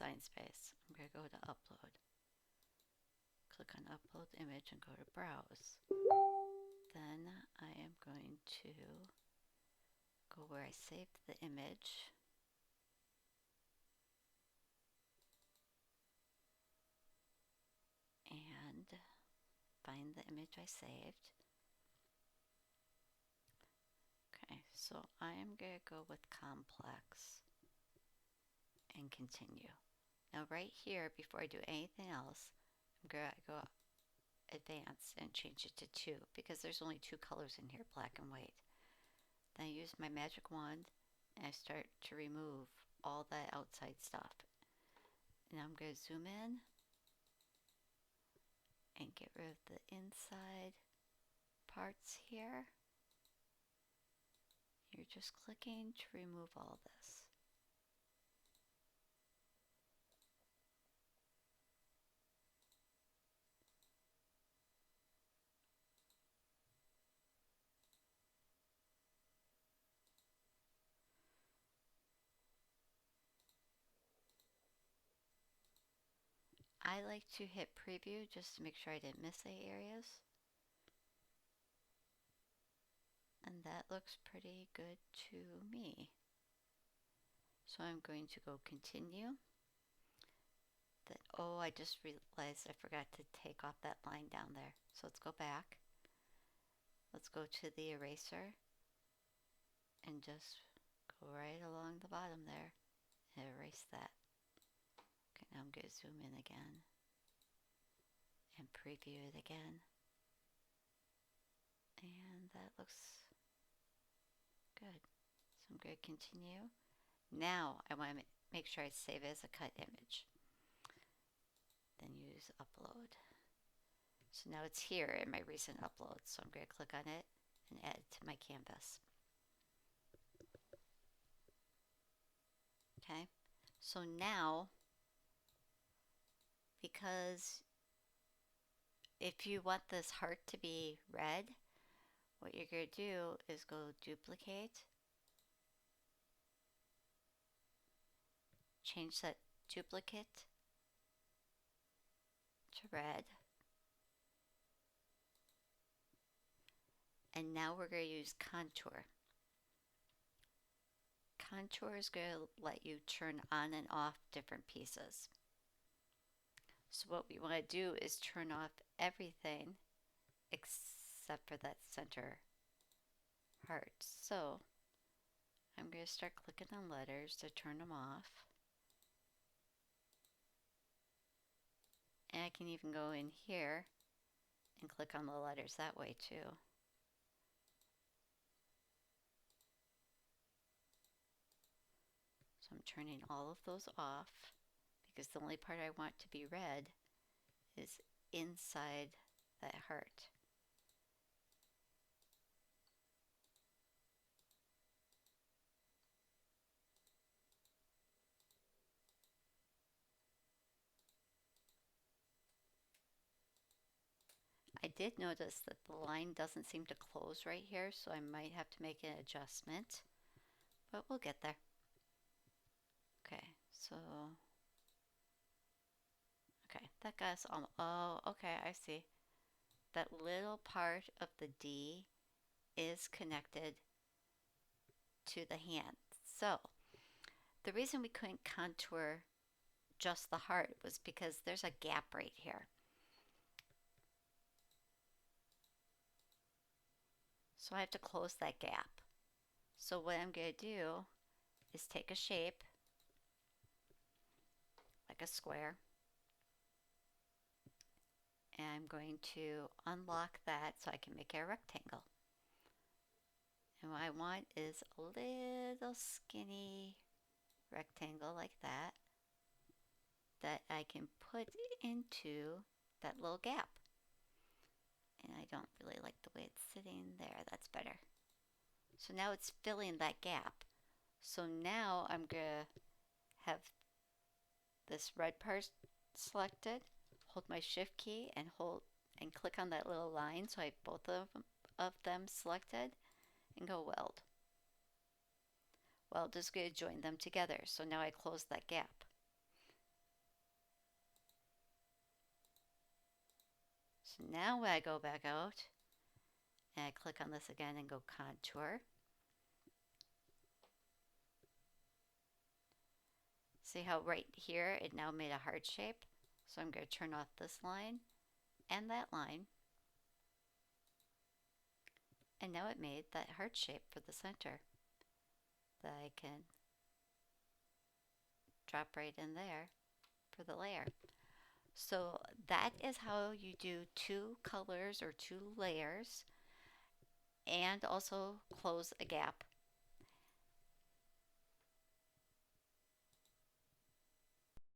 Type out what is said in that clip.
Design Space. I'm going to go to Upload. Click on Upload Image and go to Browse. Then I am going to go where I saved the image. And find the image I saved. Okay, so I am going to go with Complex and continue. Now right here, before I do anything else, I'm going to go Advanced and change it to 2 because there's only 2 colors in here, black and white. Then I use my magic wand and I start to remove all that outside stuff. And I'm going to zoom in and get rid of the inside parts here. You're just clicking to remove all this. I like to hit preview just to make sure I didn't miss any areas. And that looks pretty good to me. So I'm going to go continue. Then, oh, I just realized I forgot to take off that line down there. So let's go back. Let's go to the eraser and just go right along the bottom there and erase that. Okay, now I'm going to zoom in again and preview it again. And that looks good. So I'm going to continue. Now I want to make sure I save it as a cut image. Then use upload. So now it's here in my recent uploads. So I'm going to click on it and add it to my canvas. Okay, so now, because if you want this heart to be red, what you're going to do is go duplicate, change that duplicate to red, and now we're going to use contour. Contour is going to let you turn on and off different pieces. So what we want to do is turn off everything except for that center heart. So I'm going to start clicking on letters to turn them off. And I can even go in here and click on the letters that way too. So I'm turning all of those off because the only part I want to be red is inside that heart. I did notice that the line doesn't seem to close right here, so I might have to make an adjustment, but we'll get there. Okay, so, okay, that got us almost, oh, okay, I see. That little part of the D is connected to the hand. So, the reason we couldn't contour just the heart was because there's a gap right here. So I have to close that gap. So what I'm going to do is take a shape, like a square, and I'm going to unlock that so I can make it a rectangle. And what I want is a little skinny rectangle like that, that I can put into that little gap. And I don't really like the way it's sitting there. That's better. So now it's filling that gap. So now I'm going to have this red part selected, hold my shift key and hold and click on that little line so I have both of them selected and go weld. Weld is going to join them together. So now I close that gap. So now when I go back out and I click on this again and go contour, see how right here it now made a heart shape? So I'm going to turn off this line and that line. And now it made that heart shape for the center that I can drop right in there for the layer. So that is how you do two colors or two layers and also close a gap